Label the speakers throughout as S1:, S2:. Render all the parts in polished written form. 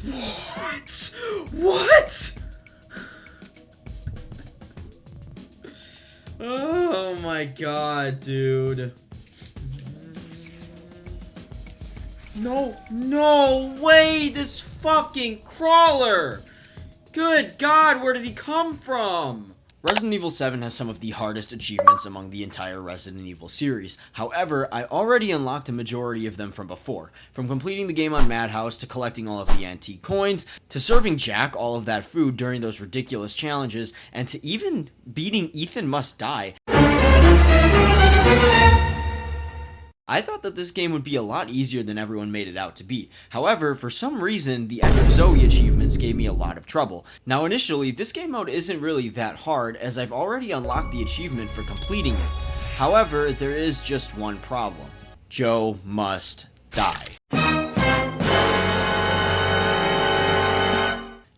S1: What? What? Oh my god, dude. No way, this fucking crawler! Good god, where did he come from? Resident Evil 7 has some of the hardest achievements among the entire Resident Evil series. However, I already unlocked a majority of them from before. From completing the game on Madhouse, to collecting all of the antique coins, to serving Jack all of that food during those ridiculous challenges, and to even beating Ethan Must Die. I thought that this game would be a lot easier than everyone made it out to be. However, for some reason, the End of Zoe achievements gave me a lot of trouble. Now initially, this game mode isn't really that hard, as I've already unlocked the achievement for completing it. However, there is just one problem. Joe must die.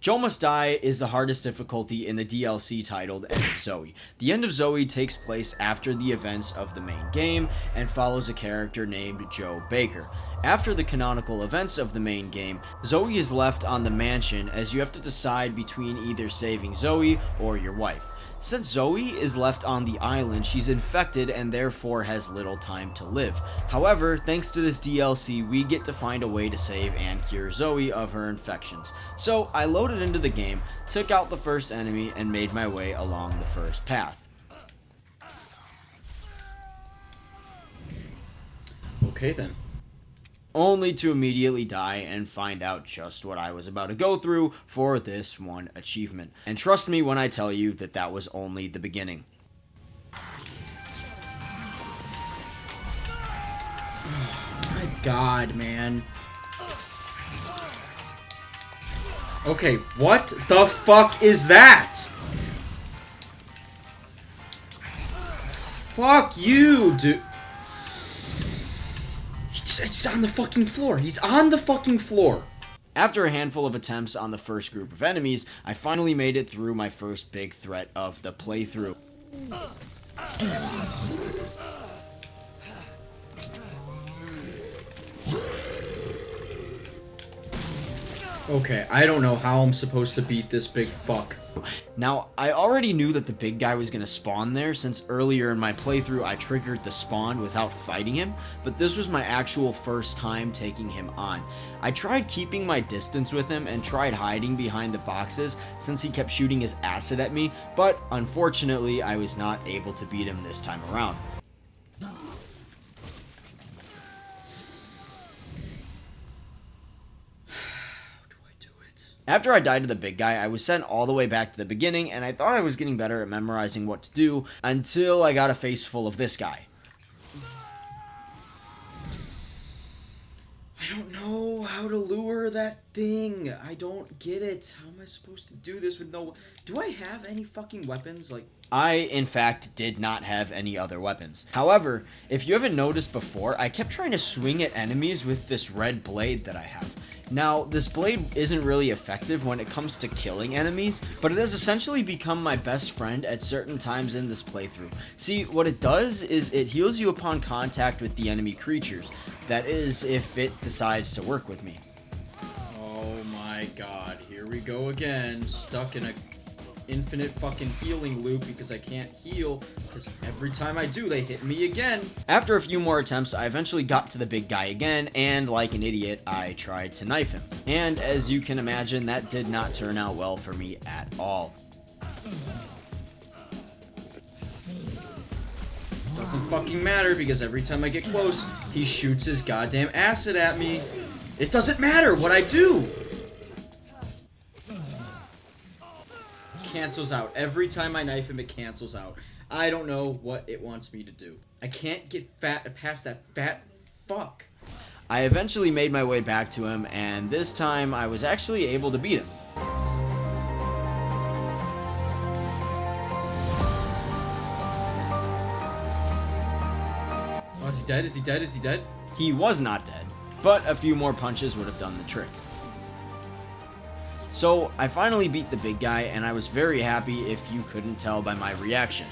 S1: Joe Must Die is the hardest difficulty in the DLC titled End of Zoe. The End of Zoe takes place after the events of the main game and follows a character named Joe Baker. After the canonical events of the main game, Zoe is left on the mansion as you have to decide between either saving Zoe or your wife. Since Zoe is left on the island, she's infected and therefore has little time to live. However, thanks to this DLC, we get to find a way to save and cure Zoe of her infections. So I loaded into the game, took out the first enemy, and made my way along the first path. Okay then. Only to immediately die and find out just what I was about to go through for this one achievement. And trust me when I tell you that that was only the beginning. Oh my god, man. Okay, what the fuck is that? Fuck you, dude. It's on the fucking floor. He's on the fucking floor. After a handful of attempts on the first group of enemies, I finally made it through my first big threat of the playthrough. Okay, I don't know how I'm supposed to beat this big fuck. Now, I already knew that the big guy was going to spawn there since earlier in my playthrough I triggered the spawn without fighting him, but this was my actual first time taking him on. I tried keeping my distance with him and tried hiding behind the boxes since he kept shooting his acid at me, but unfortunately I was not able to beat him this time around. After I died to the big guy, I was sent all the way back to the beginning, and I thought I was getting better at memorizing what to do, until I got a face full of this guy. I don't know how to lure that thing. I don't get it. How am I supposed to do this with no... Do I have any fucking weapons? Like, I, in fact, did not have any other weapons. However, if you haven't noticed before, I kept trying to swing at enemies with this red blade that I have. Now, this blade isn't really effective when it comes to killing enemies, but it has essentially become my best friend at certain times in this playthrough. See, what it does is it heals you upon contact with the enemy creatures. That is, if it decides to work with me. Oh my god, here we go again, stuck in a infinite fucking healing loop because I can't heal because every time I do they hit me again. After a few more attempts, I eventually got to the big guy again, and like an idiot I tried to knife him, and as you can imagine, that did not turn out well for me at all. Doesn't fucking matter because every time I get close he shoots his goddamn acid at me. It doesn't matter what I do. Cancels out. Every time I knife him, it cancels out. I don't know what it wants me to do. I can't get past that fat fuck. I eventually made my way back to him, and this time I was actually able to beat him. Oh, is he dead? Is he dead? Is he dead? He was not dead, but a few more punches would have done the trick. So, I finally beat the big guy, and I was very happy if you couldn't tell by my reaction.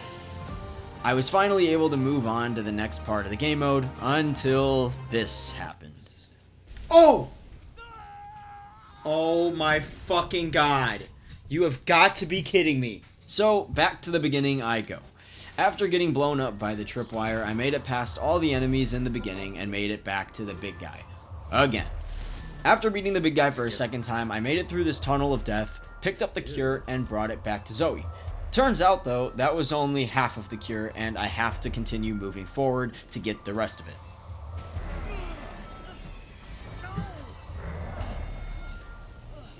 S1: I was finally able to move on to the next part of the game mode, until this happened. Oh! Oh my fucking god. You have got to be kidding me. So, back to the beginning I go. After getting blown up by the tripwire, I made it past all the enemies in the beginning and made it back to the big guy. Again. After beating the big guy for a second time, I made it through this tunnel of death, picked up the cure, and brought it back to Zoe. Turns out, though, that was only half of the cure, and I have to continue moving forward to get the rest of it.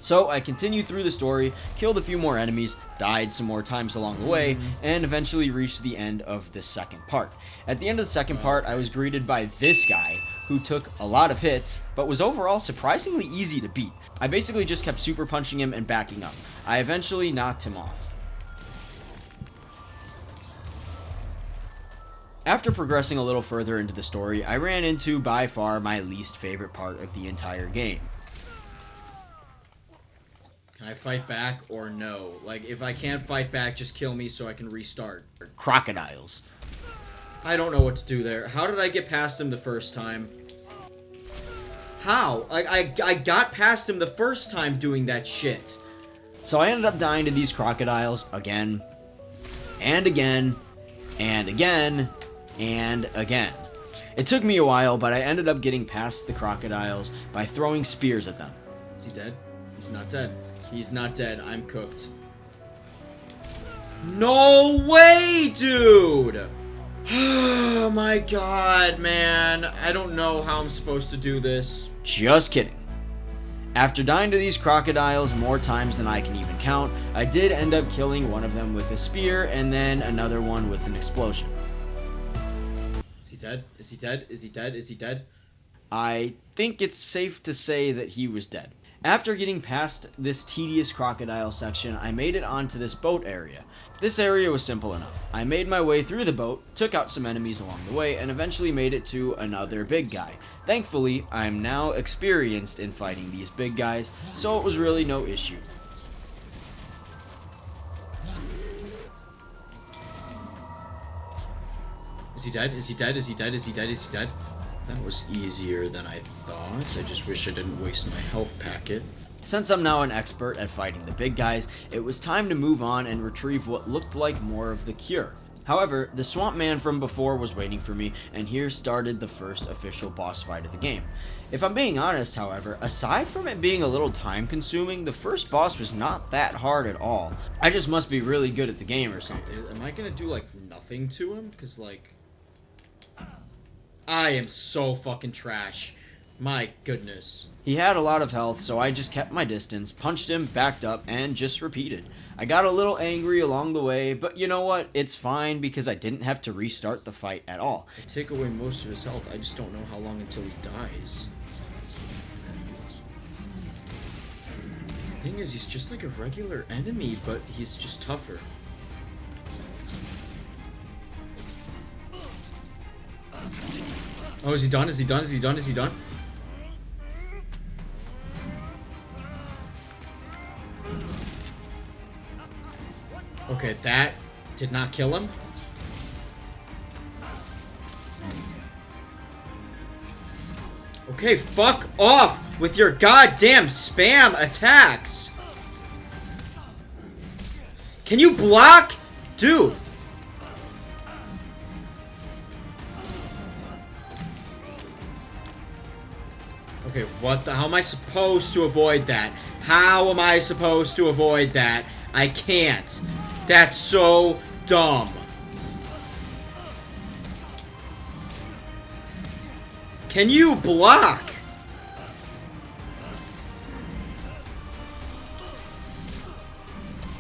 S1: So I continued through the story, killed a few more enemies, died some more times along the way, and eventually reached the end of this second part. At the end of the second part, I was greeted by this guy, who took a lot of hits, but was overall surprisingly easy to beat. I basically just kept super punching him and backing up. I eventually knocked him off. After progressing a little further into the story, I ran into by far my least favorite part of the entire game. Can I fight back or no? Like, if I can't fight back, just kill me so I can restart. Crocodiles. I don't know what to do there. How did I get past him the first time? How? Like, I got past him the first time doing that shit. So I ended up dying to these crocodiles again, and again, and again, and again. It took me a while, but I ended up getting past the crocodiles by throwing spears at them. Is he dead? He's not dead. He's not dead. I'm cooked. No way, dude! Oh my god, man. I don't know how I'm supposed to do this. Just kidding. After dying to these crocodiles more times than I can even count, I did end up killing one of them with a spear and then another one with an explosion. Is he dead? Is he dead? Is he dead? Is he dead? I think it's safe to say that he was dead. After getting past this tedious crocodile section, I made it onto this boat area. This area was simple enough. I made my way through the boat, took out some enemies along the way, and eventually made it to another big guy. Thankfully, I am now experienced in fighting these big guys, so it was really no issue. Is he dead? Is he dead? Is he dead? Is he dead? Is he dead? That was easier than I thought. I just wish I didn't waste my health packet. Since I'm now an expert at fighting the big guys, it was time to move on and retrieve what looked like more of the cure. However, the swamp man from before was waiting for me, and here started the first official boss fight of the game. If I'm being honest, however, aside from it being a little time consuming, the first boss was not that hard at all. I just must be really good at the game or something. Am I gonna do like nothing to him? Cause like, I am so fucking trash. My goodness. He had a lot of health, so I just kept my distance, punched him, backed up, and just repeated. I got a little angry along the way, but you know what? It's fine because I didn't have to restart the fight at all. I take away most of his health, I just don't know how long until he dies. The thing is, he's just like a regular enemy, but he's just tougher. Oh, is he done? Is he done? Is he done? Is he done? Okay, that did not kill him. Okay, fuck off with your goddamn spam attacks. Can you block? Dude. Okay, what the? How am I supposed to avoid that? How am I supposed to avoid that? I can't. That's so dumb. Can you block?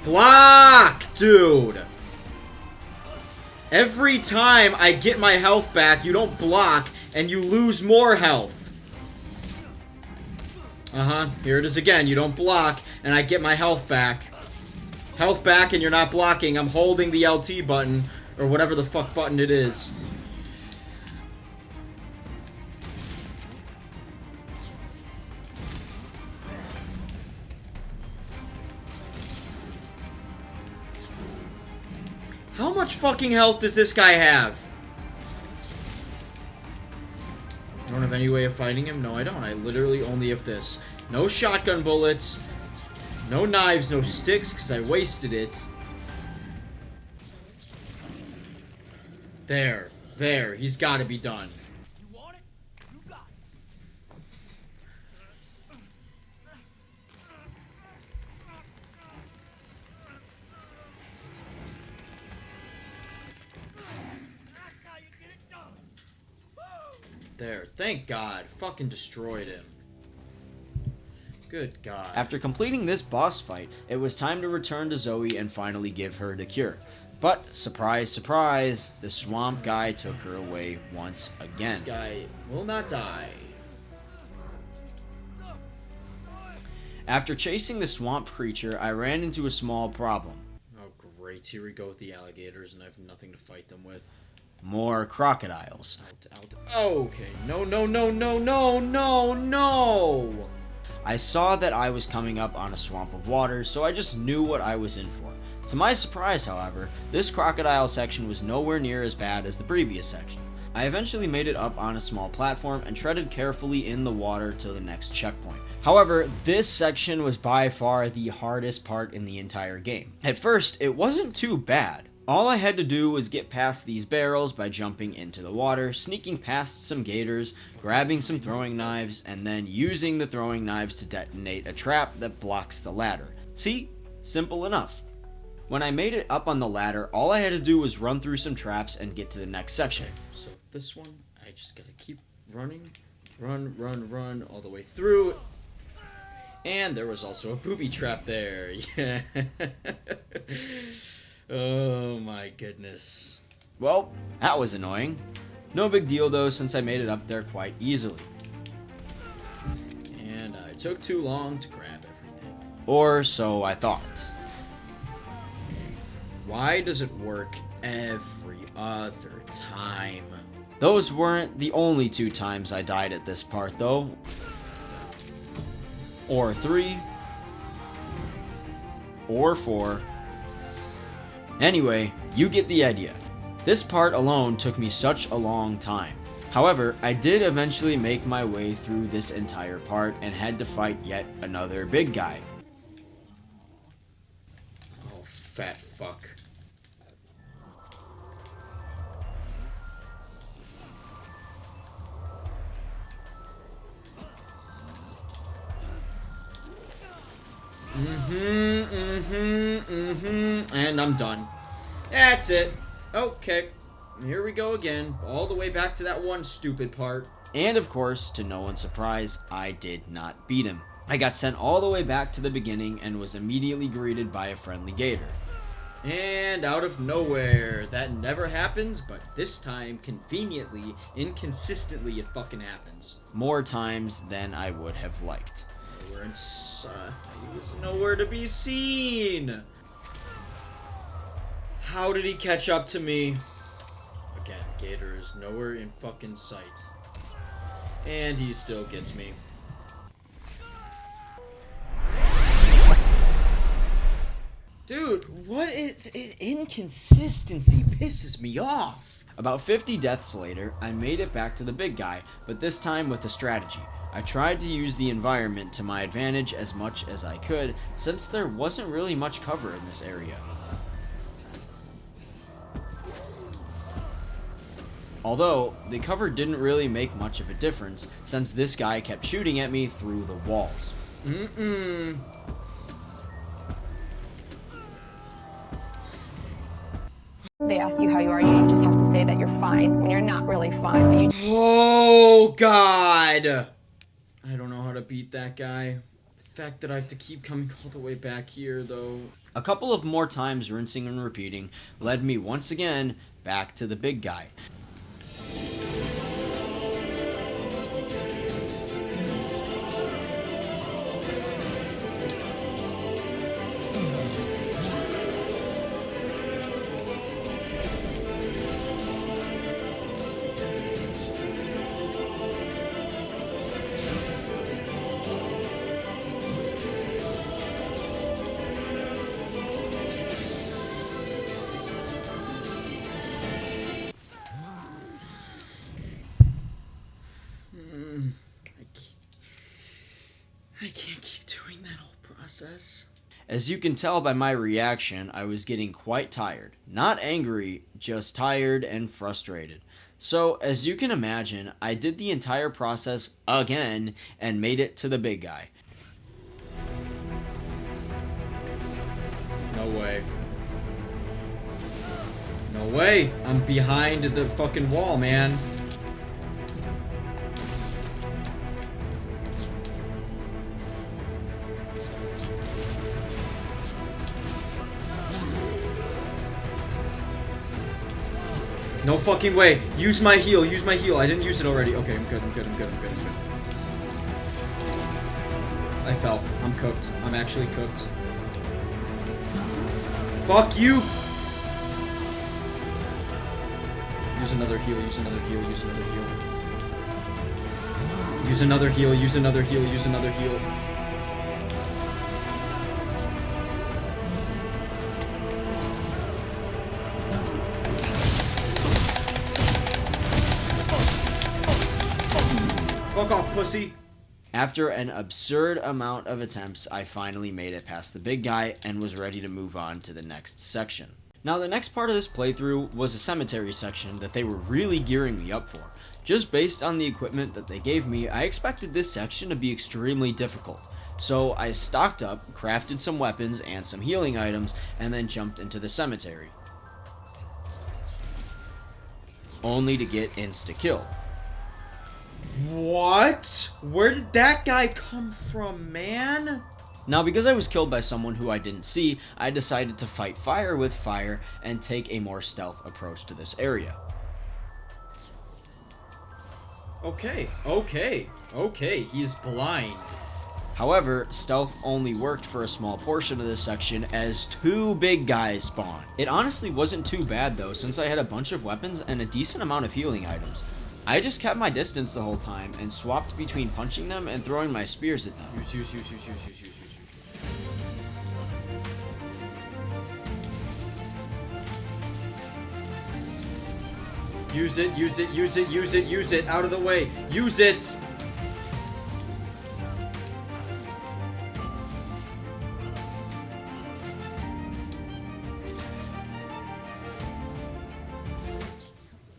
S1: Block, dude. Every time I get my health back, you don't block, and you lose more health. Here it is again. You don't block, and I get my health back. Health back, and you're not blocking. I'm holding the LT button, or whatever the fuck button it is. How much fucking health does this guy have? I don't have any way of fighting him? No, I don't. I literally only have this. No shotgun bullets. No knives, no sticks, because I wasted it. There. There. He's got to be done.
S2: You want it? You got it. That's how you get it done. Woo!
S1: There. Thank God. Fucking destroyed him. Good God.
S3: After completing this boss fight, it was time to return to Zoe and finally give her the cure. But, surprise, surprise, the swamp guy took her away once again.
S1: This guy will not die.
S3: After chasing the swamp creature, I ran into a small problem.
S1: Oh, great. Here we go with the alligators, and I have nothing to fight them with.
S3: More crocodiles.
S1: Out. Okay. No, no, no, no, no, no, no!
S3: I saw that I was coming up on a swamp of water, so I just knew what I was in for. To my surprise, however, this crocodile section was nowhere near as bad as the previous section. I eventually made it up on a small platform and treaded carefully in the water to the next checkpoint. However, this section was by far the hardest part in the entire game. At first, it wasn't too bad. All I had to do was get past these barrels by jumping into the water, sneaking past some gators, grabbing some throwing knives, and then using the throwing knives to detonate a trap that blocks the ladder. See? Simple enough. When I made it up on the ladder, all I had to do was run through some traps and get to the next section.
S1: So this one, I just gotta keep running. Run, all the way through. And there was also a booby trap there. Yeah. Oh my goodness.
S3: Well, that was annoying. No big deal though, since I made it up there quite easily.
S1: And I took too long to grab everything.
S3: Or so I thought.
S1: Why does it work every other time?
S3: Those weren't the only 2 times I died at this part though. Or 3. Or 4. Anyway, you get the idea. This part alone took me such a long time. However, I did eventually make my way through this entire part and had to fight yet another big guy.
S1: Oh, fat fuck. And I'm done. That's it. Okay. Here we go again. All the way back to that one stupid part.
S3: And of course, to no one's surprise, I did not beat him. I got sent all the way back to the beginning and was immediately greeted by a friendly gator.
S1: And out of nowhere, that never happens, but this time, conveniently, inconsistently, it fucking happens.
S3: More times than I would have liked.
S1: He was nowhere to be seen. How did he catch up to me? Again, Gator is nowhere in fucking sight. And he still gets me. Dude, what is inconsistency pisses me off.
S3: About 50 deaths later, I made it back to the big guy, but this time with a strategy. I tried to use the environment to my advantage as much as I could, since there wasn't really much cover in this area. Although, the cover didn't really make much of a difference, since this guy kept shooting at me through the walls.
S4: They ask you how you are, you just have to say that you're fine when you're not really fine. But
S1: Oh, God! I don't know how to beat that guy. The fact that I have to keep coming all the way back here, though.
S3: A couple of more times rinsing and repeating led me once again back to the big guy.
S1: I can't keep doing that whole process.
S3: As you can tell by my reaction, I was getting quite tired. Not angry, just tired and frustrated. So, as you can imagine, I did the entire process again and made it to the big guy.
S1: No way. No way! I'm behind the fucking wall, man. No fucking way. Use my heal. Use my heal. I didn't use it already. Okay, I'm good. I'm good. I'm good. I'm good. I'm good. I fell. I'm cooked. I'm actually cooked. Fuck you! Use another heal. Use another heal. Use another heal. Use another heal. Use another heal. Use another heal. Fuck off, pussy.
S3: After an absurd amount of attempts, I finally made it past the big guy and was ready to move on to the next section. Now, the next part of this playthrough was a cemetery section that they were really gearing me up for. Just based on the equipment that they gave me, I expected this section to be extremely difficult. So I stocked up, crafted some weapons and some healing items, and then jumped into the cemetery. Only to get insta-killed.
S1: What? Where did that guy come from, man?
S3: Now, because I was killed by someone who I didn't see, I decided to fight fire with fire and take a more stealth approach to this area.
S1: Okay, he's blind.
S3: However, stealth only worked for a small portion of this section as two big guys spawned. It honestly wasn't too bad though, since I had a bunch of weapons and a decent amount of healing items. I just kept my distance the whole time and swapped between punching them and throwing my spears at them.
S1: Use. Use it. Out of the way. Use it.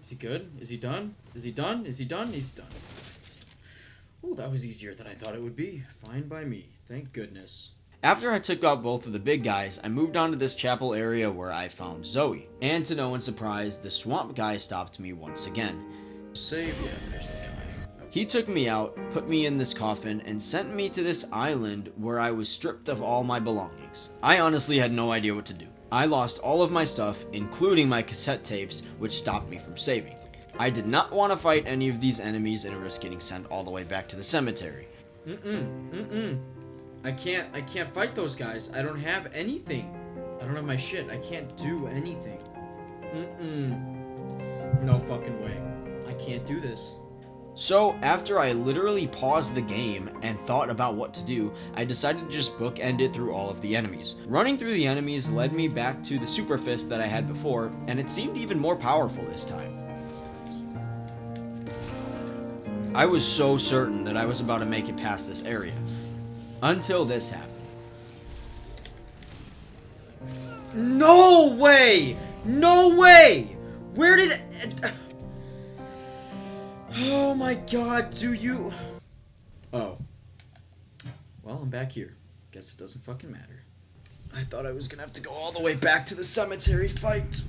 S1: Is he good? Is he done? Is he done? Is he done? He's done. He's done. Oh, that was easier than I thought it would be. Fine by me. Thank goodness.
S3: After I took out both of the big guys, I moved on to this chapel area where I found Zoe. And to no one's surprise, the swamp guy stopped me once again.
S1: Save, yeah, there's the guy.
S3: He took me out, put me in this coffin, and sent me to this island where I was stripped of all my belongings. I honestly had no idea what to do. I lost all of my stuff, including my cassette tapes, which stopped me from saving. I did not want to fight any of these enemies and risk getting sent all the way back to the cemetery.
S1: I can't fight those guys. I don't have anything. I don't have my shit. I can't do anything. No fucking way. I can't do this.
S3: So, after I literally paused the game and thought about what to do, I decided to just bookend it through all of the enemies. Running through the enemies led me back to the super fist that I had before, and it seemed even more powerful this time. I was so certain that I was about to make it past this area. Until this happened.
S1: No way! No way! Where did... Oh my god, do you... Oh. Well, I'm back here. Guess it doesn't fucking matter. I thought I was gonna have to go all the way back to the cemetery fight.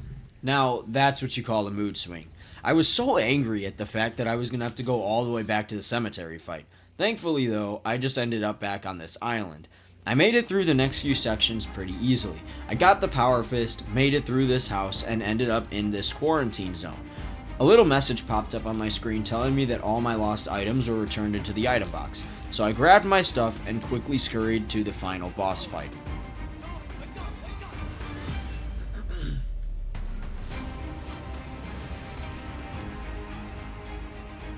S3: Now, that's what you call a mood swing. I was so angry at the fact that I was gonna have to go all the way back to the cemetery fight. Thankfully, though, I just ended up back on this island. I made it through the next few sections pretty easily. I got the power fist, made it through this house, and ended up in this quarantine zone. A little message popped up on my screen telling me that all my lost items were returned into the item box. So I grabbed my stuff and quickly scurried to the final boss fight.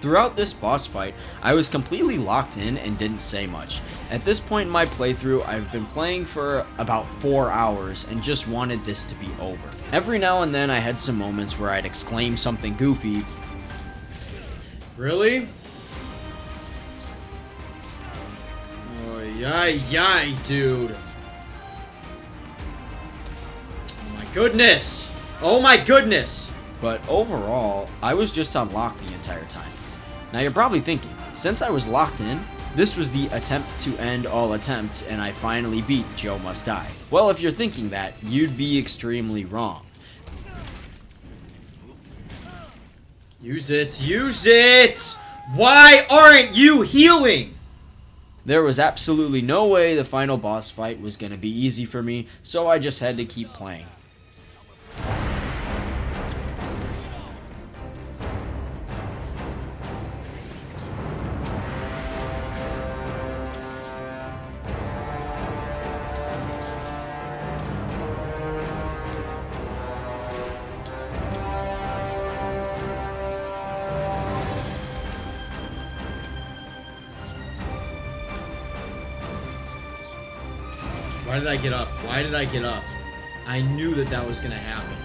S3: Throughout this boss fight, I was completely locked in and didn't say much. At this point in my playthrough, I've been playing for about 4 hours and just wanted this to be over. Every now and then I had some moments where I'd exclaim something goofy.
S1: Really? Oy, ay, ay, dude. Oh my goodness. Oh my goodness.
S3: But overall, I was just on lock the entire time. Now you're probably thinking, since I was locked in, this was the attempt to end all attempts and I finally beat Joe Must Die. Well, if you're thinking that, you'd be extremely wrong.
S1: Use it. Use it. Why aren't you healing?
S3: There was absolutely no way the final boss fight was going to be easy for me, so I just had to keep playing.
S1: Why did I get up? Why did I get up? I knew that that was gonna happen.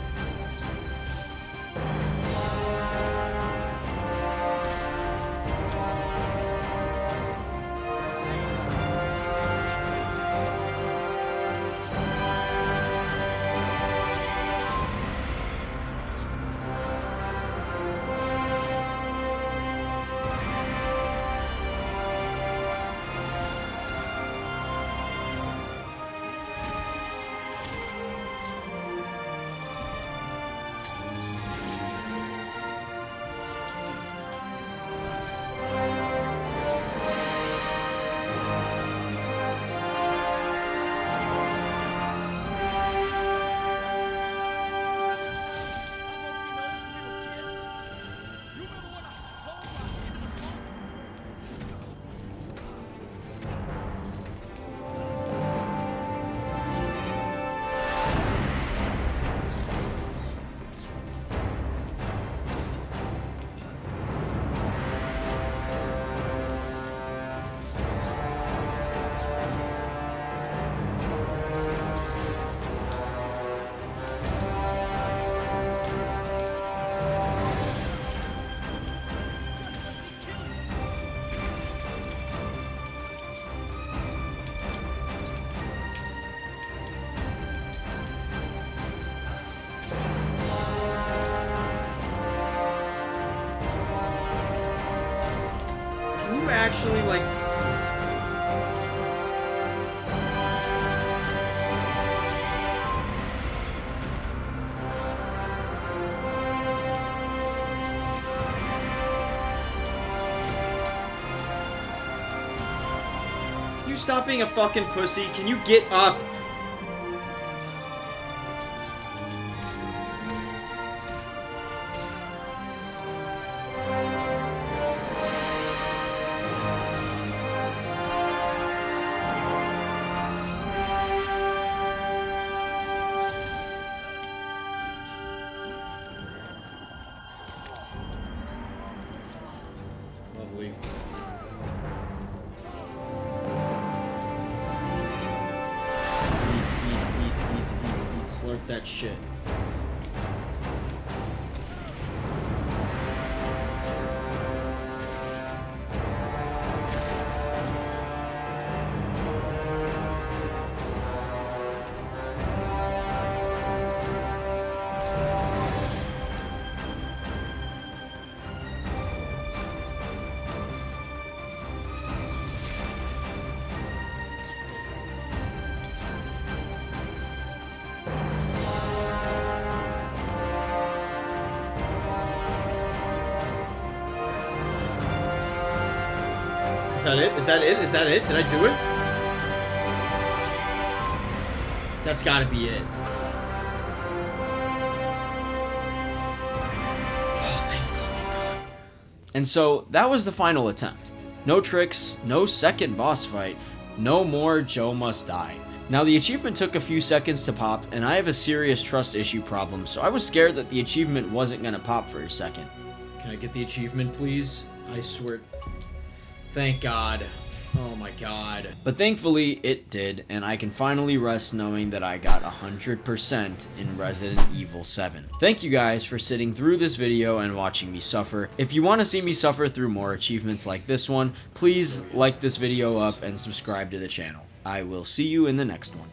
S1: Can you actually, like... Can you stop being a fucking pussy? Can you get up? Lovely. Eat, slurp that shit. Is that it? Is that it? Is that it? Did I do it? That's gotta be it. Oh, thank fucking God.
S3: And so that was the final attempt. No tricks, no second boss fight, no more Joe Must Die. Now the achievement took a few seconds to pop, and I have a serious trust issue problem, so I was scared that the achievement wasn't gonna pop for a second.
S1: Can I get the achievement, please? I swear. Thank God. Oh my god.
S3: But thankfully, it did, and I can finally rest knowing that I got 100% in Resident Evil 7. Thank you guys for sitting through this video and watching me suffer. If you want to see me suffer through more achievements like this one, please like this video up and subscribe to the channel. I will see you in the next one.